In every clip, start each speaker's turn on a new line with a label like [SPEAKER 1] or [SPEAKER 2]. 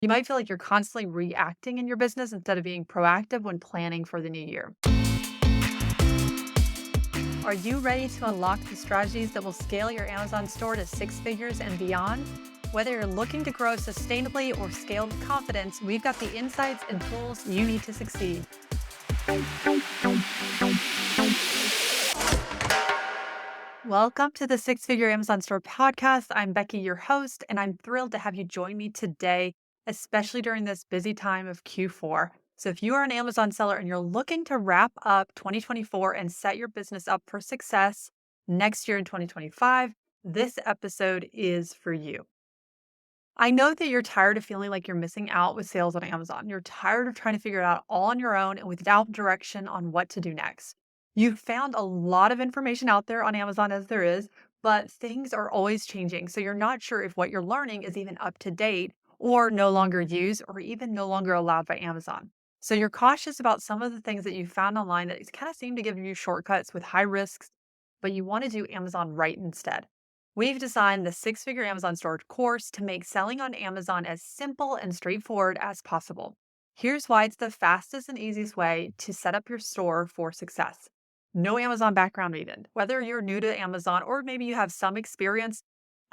[SPEAKER 1] You might feel like you're constantly reacting in your business instead of being proactive when planning for the new year. Are you ready to unlock the strategies that will scale your Amazon store to six figures and beyond? Whether you're looking to grow sustainably or scale with confidence, we've got the insights and tools you need to succeed. Welcome to the Six Figure Amazon Store podcast. I'm Becky, your host, and I'm thrilled to have you join me today, especially during this busy time of Q4. So, if you are an Amazon seller and you're looking to wrap up 2024 and set your business up for success next year in 2025, this episode is for you. I know that you're tired of feeling like you're missing out with sales on Amazon. You're tired of trying to figure it out all on your own and without direction on what to do next. You've found a lot of information out there on Amazon as there is, but things are always changing. So you're not sure if what you're learning is even up to date or no longer used or even no longer allowed by Amazon. So you're cautious about some of the things that you found online that kind of seem to give you shortcuts with high risks, but you want to do Amazon right instead. We've designed the Six Figure Amazon Store course to make selling on Amazon as simple and straightforward as possible. Here's why it's the fastest and easiest way to set up your store for success. No Amazon background needed. Whether you're new to Amazon or maybe you have some experience,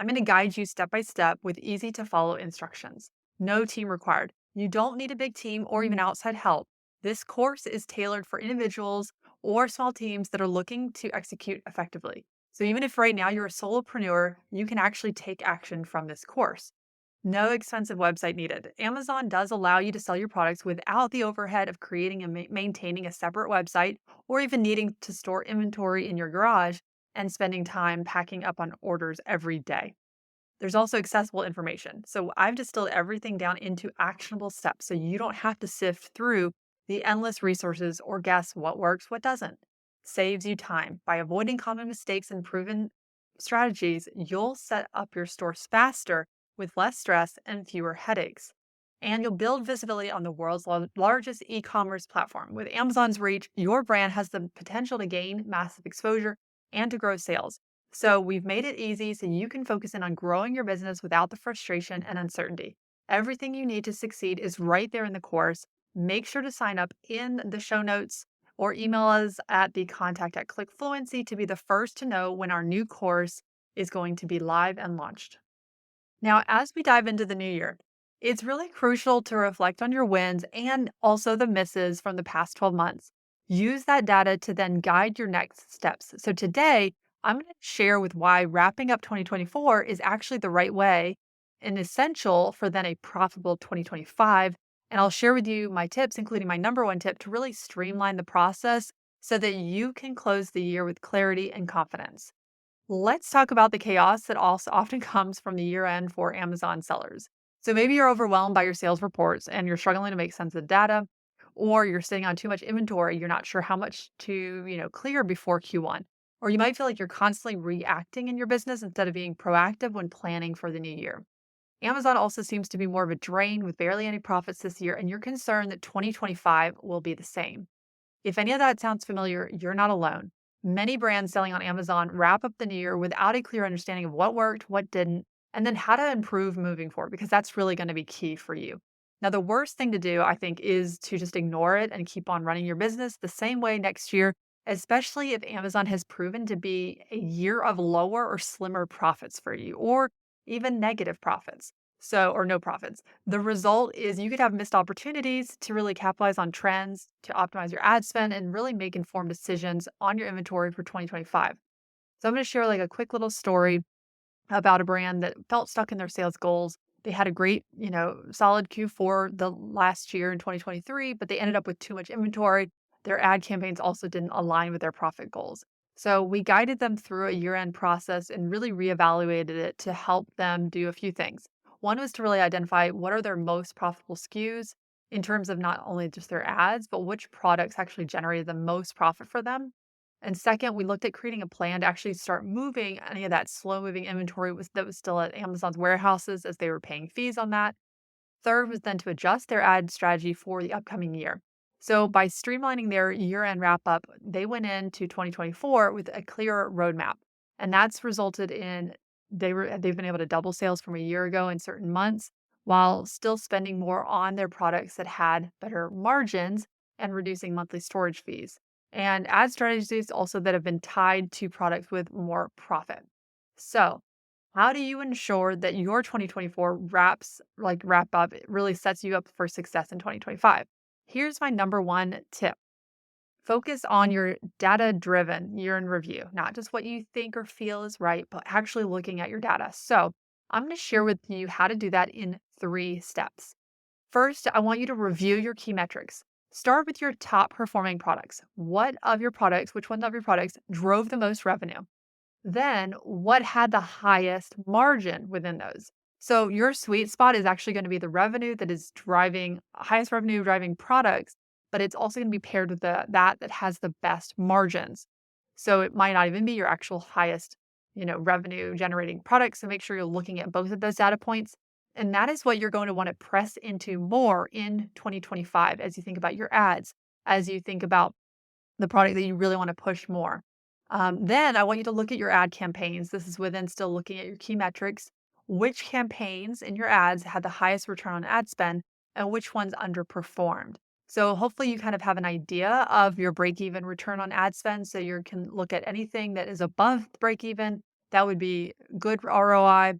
[SPEAKER 1] I'm going to guide you step by step with easy to follow instructions. No team required. You don't need a big team or even outside help. This course is tailored for individuals or small teams that are looking to execute effectively. So even if right now you're a solopreneur, you can actually take action from this course. No expensive website needed. Amazon does allow you to sell your products without the overhead of creating and maintaining a separate website or even needing to store inventory in your garage and spending time packing up on orders every day. There's also accessible information. So I've distilled everything down into actionable steps so you don't have to sift through the endless resources or guess what works, what doesn't. Saves you time. By avoiding common mistakes and proven strategies, you'll set up your stores faster with less stress and fewer headaches. And you'll build visibility on the world's largest e commerce platform. With Amazon's reach, your brand has the potential to gain massive exposure and to grow sales. So we've made it easy so you can focus in on growing your business without the frustration and uncertainty. Everything you need to succeed is right there in the course. Make sure to sign up in the show notes or email us at the contact at ClickFluency to be the first to know when our new course is going to be live and launched. Now, as we dive into the new year, it's really crucial to reflect on your wins and also the misses from the past 12 months. Use that data to then guide your next steps. So today, I'm going to share with why wrapping up 2024 is actually the right way and essential for then a profitable 2025. And I'll share with you my tips, including my number one tip to really streamline the process so that you can close the year with clarity and confidence. Let's talk about the chaos that also often comes from the year end for Amazon sellers. So maybe you're overwhelmed by your sales reports and you're struggling to make sense of data, or you're sitting on too much inventory. You're not sure how much to, clear before Q1. Or you might feel like you're constantly reacting in your business instead of being proactive when planning for the new year. Amazon also seems to be more of a drain with barely any profits this year, and you're concerned that 2025 will be the same. If any of that sounds familiar, you're not alone. Many brands selling on Amazon wrap up the new year without a clear understanding of what worked, what didn't, and then how to improve moving forward, because that's really going to be key for you. Now, the worst thing to do, I think, is to just ignore it and keep on running your business the same way next year, especially if Amazon has proven to be a year of lower or slimmer profits for you, or even negative profits. So, or no profits. The result is you could have missed opportunities to really capitalize on trends, to optimize your ad spend, and really make informed decisions on your inventory for 2025. So I'm going to share like a quick little story about a brand that felt stuck in their sales goals. They had a great, solid Q4 the last year in 2023, but they ended up with too much inventory. Their ad campaigns also didn't align with their profit goals. So we guided them through a year-end process and really reevaluated it to help them do a few things. One was to really identify what are their most profitable SKUs in terms of not only just their ads, but which products actually generated the most profit for them. And second, we looked at creating a plan to actually start moving any of that slow moving inventory that was still at Amazon's warehouses as they were paying fees on that. Third was then to adjust their ad strategy for the upcoming year. So by streamlining their year-end wrap-up, they went into 2024 with a clearer roadmap. And that's resulted in they've been able to double sales from a year ago in certain months, while still spending more on their products that had better margins and reducing monthly storage fees. And ad strategies also that have been tied to products with more profit. So, how do you ensure that your 2024 wrap up, it really sets you up for success in 2025? Here's my number one tip. Focus on your data driven year in review, not just what you think or feel is right, but actually looking at your data. So, I'm going to share with you how to do that in 3 steps. First, I want you to review your key metrics. Start with your top performing products. Which ones of your products drove the most revenue? Then, what had the highest margin within those? So, your sweet spot is actually going to be the revenue that is driving highest revenue driving products, but it's also going to be paired with that has the best margins. So, it might not even be your actual highest, revenue generating product. So, make sure you're looking at both of those data points. And that is what you're going to want to press into more in 2025 as you think about your ads, as you think about the product that you really want to push more. Then I want you to look at your ad campaigns. This is within still looking at your key metrics. Which campaigns in your ads had the highest return on ad spend and which ones underperformed? So hopefully you kind of have an idea of your break even return on ad spend. So you can look at anything that is above break even. That would be good ROI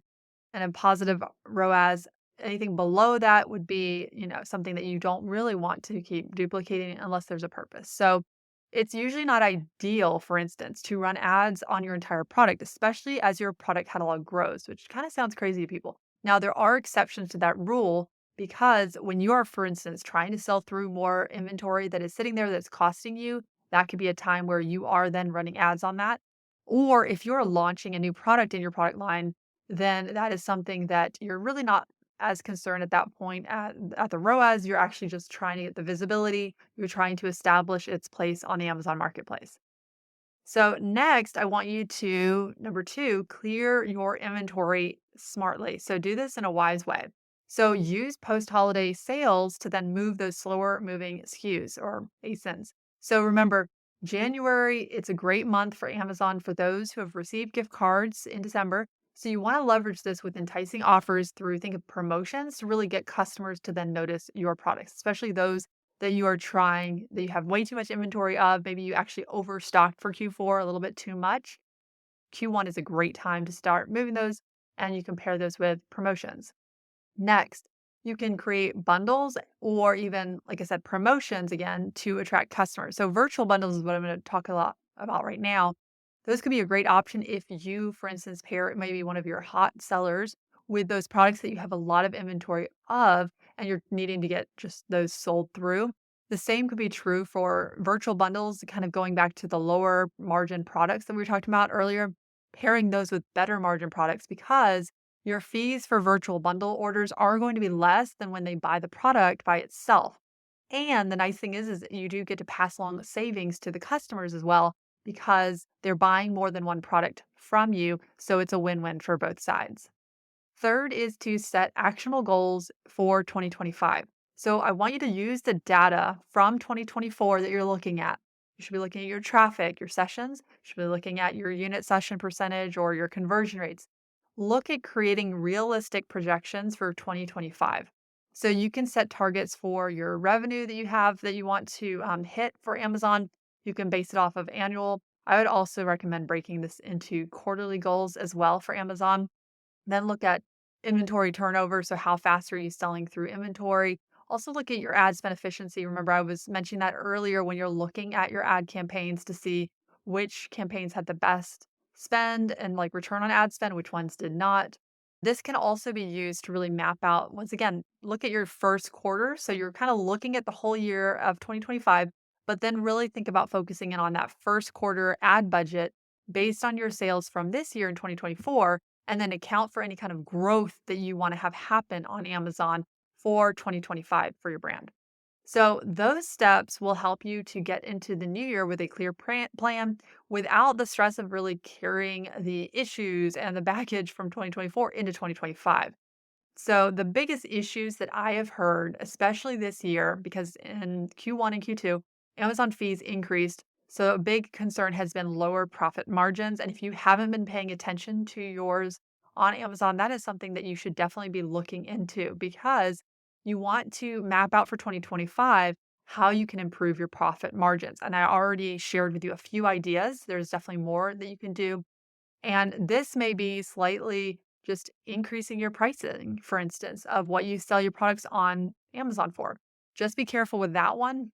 [SPEAKER 1] and a positive ROAS. Anything below that would be, something that you don't really want to keep duplicating unless there's a purpose. So it's usually not ideal, for instance, to run ads on your entire product, especially as your product catalog grows, which kind of sounds crazy to people. Now, there are exceptions to that rule because when you are, for instance, trying to sell through more inventory that is sitting there that's costing you, that could be a time where you are then running ads on that. Or if you're launching a new product in your product line, then that is something that you're really not as concerned at that point at the ROAS. You're actually just trying to get the visibility. You're trying to establish its place on the Amazon Marketplace. So next, I want you to, number two, clear your inventory smartly. So do this in a wise way. So use post-holiday sales to then move those slower moving SKUs or ASINs. So remember, January, it's a great month for Amazon for those who have received gift cards in December. So you want to leverage this with enticing offers through think of promotions to really get customers to then notice your products, especially those that you have way too much inventory of. Maybe you actually overstocked for Q4 a little bit too much. Q1 is a great time to start moving those, and you compare those with promotions. Next, you can create bundles or even, like I said, promotions again to attract customers. So, virtual bundles is what I'm going to talk a lot about right now. Those could be a great option if you, for instance, pair maybe one of your hot sellers with those products that you have a lot of inventory of and you're needing to get just those sold through. The same could be true for virtual bundles, kind of going back to the lower margin products that we were talking about earlier, pairing those with better margin products because your fees for virtual bundle orders are going to be less than when they buy the product by itself. And the nice thing is that you do get to pass along the savings to the customers as well because they're buying more than one product from you. So it's a win win for both sides. Third is to set actionable goals for 2025. So I want you to use the data from 2024 that you're looking at. You should be looking at your traffic, your sessions, you should be looking at your unit session percentage or your conversion rates. Look at creating realistic projections for 2025. So you can set targets for your revenue that you have that you want to hit for Amazon. You can base it off of annual. I would also recommend breaking this into quarterly goals as well for Amazon. Then look at inventory turnover. So, how fast are you selling through inventory? Also, look at your ad spend efficiency. Remember, I was mentioning that earlier when you're looking at your ad campaigns to see which campaigns had the best spend and like return on ad spend, which ones did not. This can also be used to really map out, once again, look at your first quarter. So, you're kind of looking at the whole year of 2025, but then really think about focusing in on that first quarter ad budget based on your sales from this year in 2024 and then account for any kind of growth that you want to have happen on Amazon for 2025 for your brand. So, those steps will help you to get into the new year with a clear plan without the stress of really carrying the issues and the baggage from 2024 into 2025. So, the biggest issues that I have heard, especially this year, because in Q1 and Q2, Amazon fees increased. So, a big concern has been lower profit margins. And if you haven't been paying attention to yours on Amazon, that is something that you should definitely be looking into because you want to map out for 2025 how you can improve your profit margins. And I already shared with you a few ideas. There's definitely more that you can do. And this may be slightly just increasing your pricing, for instance, of what you sell your products on Amazon for. Just be careful with that one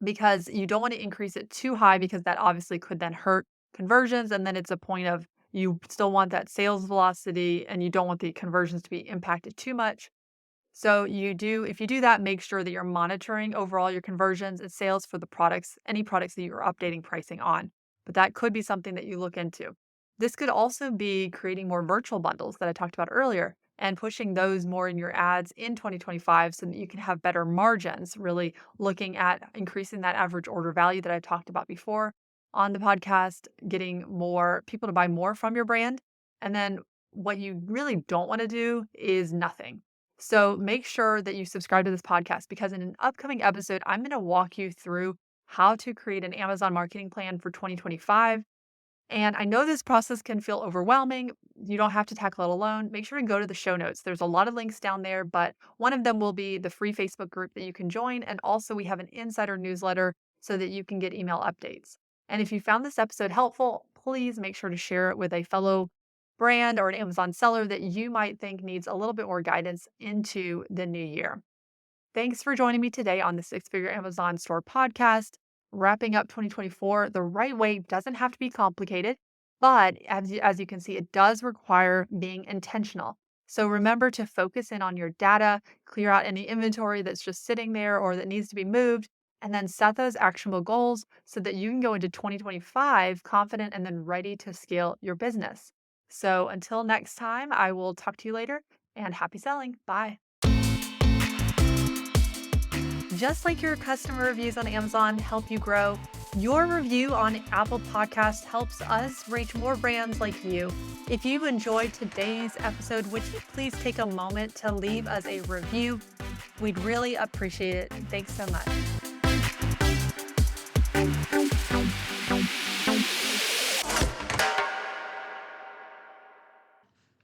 [SPEAKER 1] because you don't want to increase it too high because that obviously could then hurt conversions. And then it's a point of you still want that sales velocity and you don't want the conversions to be impacted too much. So if you do that, make sure that you're monitoring overall your conversions and sales for the products, any products that you're updating pricing on. But that could be something that you look into. This could also be creating more virtual bundles that I talked about earlier and pushing those more in your ads in 2025 so that you can have better margins, really looking at increasing that average order value that I talked about before on the podcast, getting more people to buy more from your brand. And then what you really don't want to do is nothing. So make sure that you subscribe to this podcast because in an upcoming episode, I'm going to walk you through how to create an Amazon marketing plan for 2025. And I know this process can feel overwhelming. You don't have to tackle it alone. Make sure to go to the show notes. There's a lot of links down there, but one of them will be the free Facebook group that you can join. And also, we have an insider newsletter so that you can get email updates. And if you found this episode helpful, please make sure to share it with a fellow brand or an Amazon seller that you might think needs a little bit more guidance into the new year. Thanks for joining me today on the Six Figure Amazon Store podcast. Wrapping up 2024 the right way doesn't have to be complicated, but as you can see, it does require being intentional. So remember to focus in on your data, clear out any inventory that's just sitting there or that needs to be moved, and then set those actionable goals so that you can go into 2025 confident and then ready to scale your business. So until next time, I will talk to you later and happy selling. Bye. Just like your customer reviews on Amazon help you grow, your review on Apple Podcasts helps us reach more brands like you. If you enjoyed today's episode, would you please take a moment to leave us a review? We'd really appreciate it. Thanks so much.